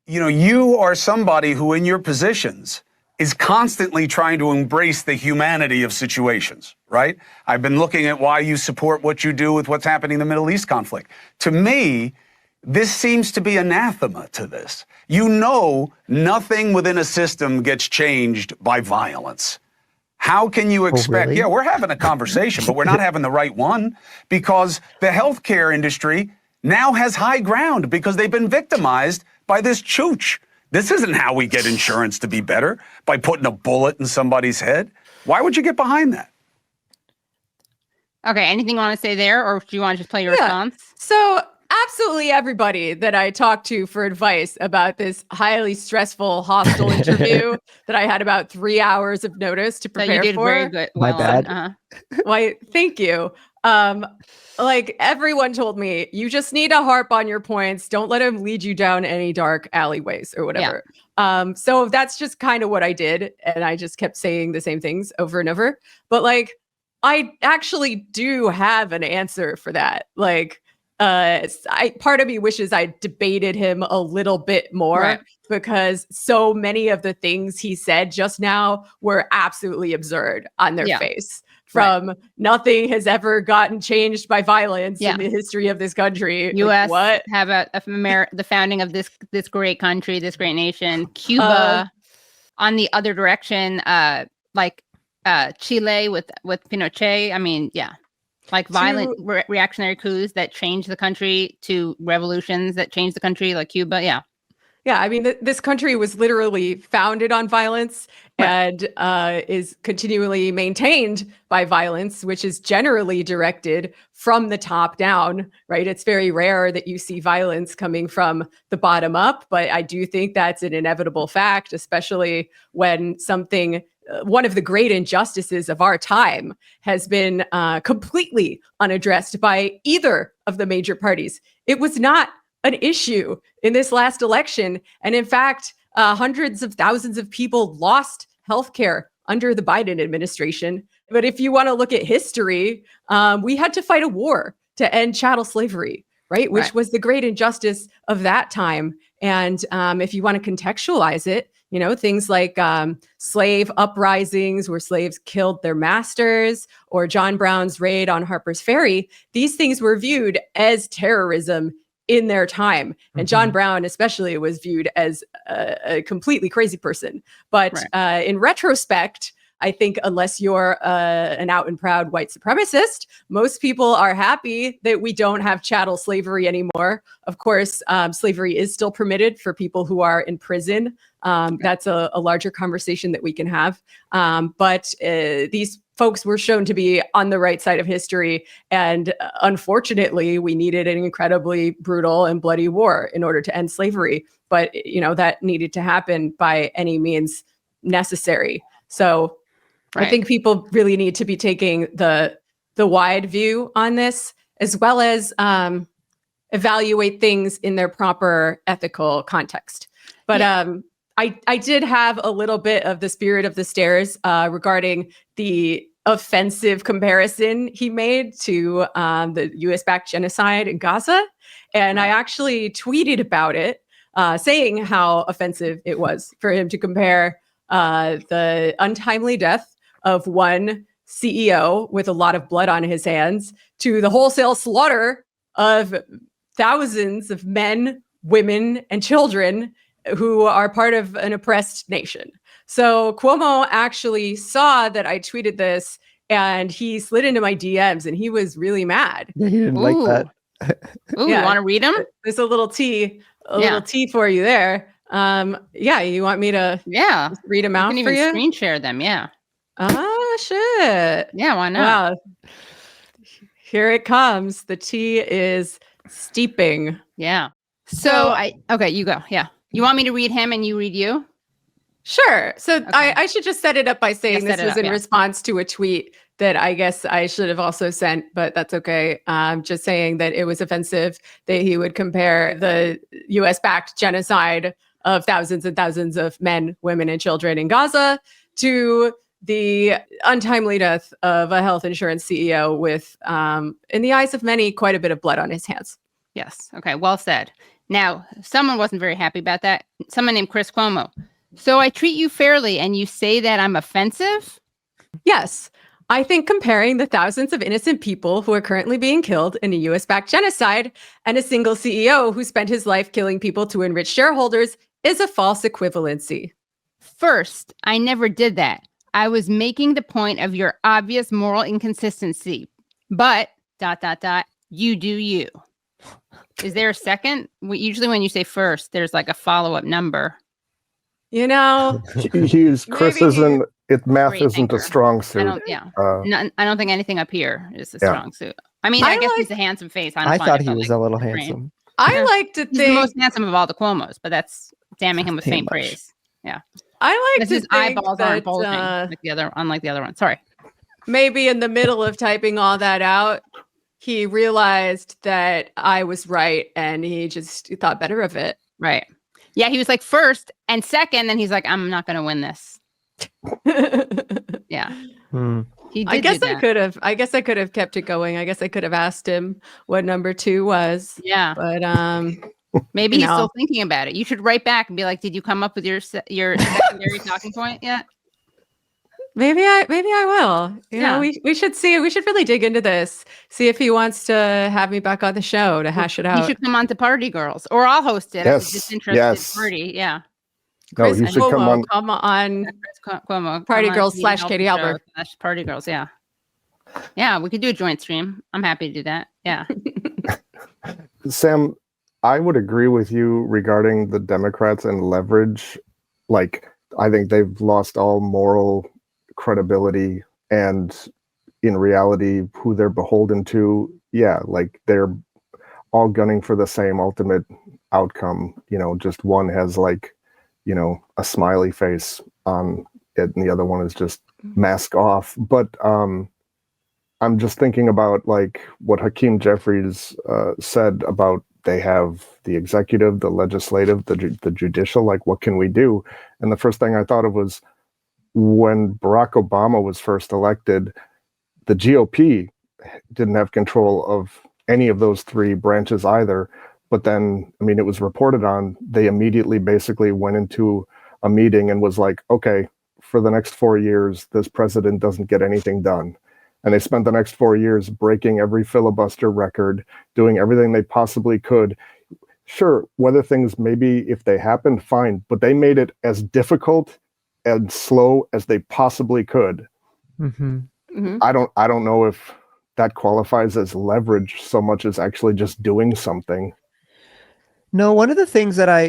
you are somebody who in your positions is constantly trying to embrace the humanity of situations, right? I've been looking at why you support what you do with what's happening in the Middle East conflict. To me, this seems to be anathema to this. Nothing within a system gets changed by violence. How can you expect? Really? Yeah, we're having a conversation, but we're not having the right one, because the healthcare industry now has high ground because they've been victimized by this chooch. This isn't how we get insurance to be better, by putting a bullet in somebody's head. Why would you get behind that? Okay, anything you want to say there, or do you want to just play your response? So absolutely everybody that I talked to for advice about this highly stressful, hostile interview that I had about 3 hours of notice to prepare for. You did very good. My bad. Why, thank you. Like everyone told me, you just need to harp on your points. Don't let him lead you down any dark alleyways or whatever. Yeah. So that's just kind of what I did. And I just kept saying the same things over and over. But like, I actually do have an answer for that. Like, part of me wishes I debated him a little bit more, right, because so many of the things he said just now were absolutely absurd on their face. From nothing has ever gotten changed by violence in the history of this country. U.S. Like, what? Have the founding of this great country, this great nation. Cuba, on the other direction, like Chile with Pinochet. I mean, like violent reactionary coups that changed the country, to revolutions that changed the country, like Cuba. Yeah, I mean, this country was literally founded on violence and is continually maintained by violence, which is generally directed from the top down, right? It's very rare that you see violence coming from the bottom up, but I do think that's an inevitable fact, especially when one of the great injustices of our time has been completely unaddressed by either of the major parties. It was not an issue in this last election. And in fact, hundreds of thousands of people lost healthcare under the Biden administration. But if you want to look at history, we had to fight a war to end chattel slavery, right? Which was the great injustice of that time. And if you want to contextualize it, things like slave uprisings where slaves killed their masters, or John Brown's raid on Harper's Ferry, these things were viewed as terrorism in their time. And John Brown especially was viewed as a completely crazy person. But in retrospect, I think unless you're an out and proud white supremacist, most people are happy that we don't have chattel slavery anymore. Of course, slavery is still permitted for people who are in prison. That's a larger conversation that we can have. But these folks were shown to be on the right side of history. And unfortunately, we needed an incredibly brutal and bloody war in order to end slavery. But, that needed to happen by any means necessary. So I think people really need to be taking the wide view on this, as well as evaluate things in their proper ethical context. But I did have a little bit of the spirit of the stairs regarding the offensive comparison he made to the US-backed genocide in Gaza. And I actually tweeted about it, saying how offensive it was for him to compare the untimely death of one CEO with a lot of blood on his hands to the wholesale slaughter of thousands of men, women, and children who are part of an oppressed nation. So Cuomo actually saw that I tweeted this, and he slid into my DMs, and he was really mad. Yeah, he didn't like that. Ooh, you want to read them? There's a little tea for you there. You want me to read them out for you? You can even screen share them, Oh, shit. Yeah, why not? Wow. Here it comes. The tea is steeping. Yeah. So you go. Yeah. You want me to read him and you read you? Sure. So I should just set it up by saying this was in response to a tweet that I guess I should have also sent, but that's okay. Just saying that it was offensive that he would compare the US-backed genocide of thousands and thousands of men, women, and children in Gaza to the untimely death of a health insurance CEO with, in the eyes of many, quite a bit of blood on his hands. Yes. Okay. Well said. Now, someone wasn't very happy about that. Someone named Chris Cuomo. So I treat you fairly and you say that I'm offensive? Yes. I think comparing the thousands of innocent people who are currently being killed in a US-backed genocide and a single CEO who spent his life killing people to enrich shareholders is a false equivalency. First, I never did that. I was making the point of your obvious moral inconsistency. But, ... you do you. Is there a second? Usually when you say first, there's like a follow-up number. You know, Chris isn't, math isn't a strong suit. I don't think anything up here is a strong suit. I mean, I guess he's a handsome face. I thought he was a little handsome. I like to think he's the most handsome of all the Cuomos, but that's damning him with faint praise. Yeah. I like to his think eyeballs that, aren't bulging unlike the other one. Sorry. Maybe in the middle of typing all that out, he realized that I was right and he just thought better of it. Right. Yeah, he was like first and second, and he's like, I'm not going to win this. Yeah. He did I guess I could have kept it going. I guess I could have asked him what number 2 was. Yeah. But maybe he's still thinking about it. You should write back and be like, did you come up with your secondary talking point yet? Maybe I will. You know, we should see. We should really dig into this. See if he wants to have me back on the show to hash it out. You should come on to Party Girls, or I'll host it. Yes. As a disinterested party. Yeah. No, you should come on Cuomo, Party Girls / Katie Halper. Party Girls. Yeah. Yeah, we could do a joint stream. I'm happy to do that. Yeah. Sam, I would agree with you regarding the Democrats and leverage. Like, I think they've lost all moral credibility, and in reality, who they're beholden to, like they're all gunning for the same ultimate outcome. You know, just one has like, you know, a smiley face on it, and the other one is just mask off. But I'm just thinking about like what Hakeem Jeffries said about they have the executive, the legislative, the judicial. Like, what can we do? And the first thing I thought of was, when Barack Obama was first elected, the GOP didn't have control of any of those 3 branches either. But then, I mean, it was reported on, they immediately basically went into a meeting and was like, okay, for the next 4 years, this president doesn't get anything done. And they spent the next 4 years breaking every filibuster record, doing everything they possibly could. Sure, whether things maybe if they happened, fine, but they made it as difficult and slow as they possibly could. I don't know if that qualifies as leverage so much as actually just doing something. No, one of the things that I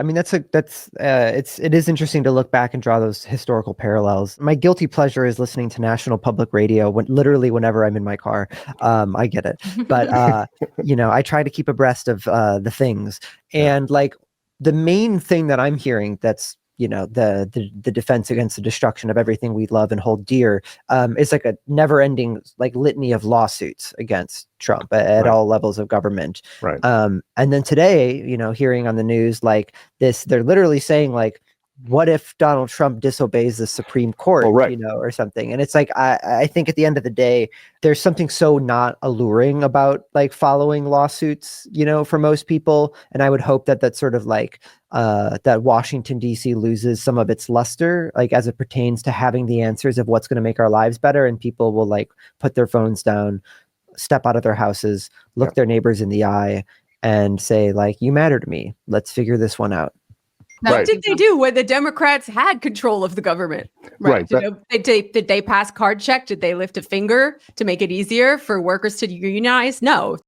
mean, it is interesting to look back and draw those historical parallels. My guilty pleasure is listening to National Public Radio literally whenever I'm in my car. I get it, but you know, I try to keep abreast of the things, and like the main thing that I'm hearing that's, you know, the defense against the destruction of everything we love and hold dear is like a never-ending like litany of lawsuits against Trump at all levels of government. Right. And then today, you know, hearing on the news like this, they're literally saying like, what if Donald Trump disobeys the Supreme Court, you know, or something? And it's like, I think at the end of the day, there's something so not alluring about like following lawsuits, you know, for most people. And I would hope that that's sort of like that Washington, D.C. loses some of its luster, like as it pertains to having the answers of what's going to make our lives better. And people will like put their phones down, step out of their houses, look their neighbors in the eye and say like, you matter to me. Let's figure this one out. What did they do when the Democrats had control of the government? Right. Did they pass card check? Did they lift a finger to make it easier for workers to unionize? No,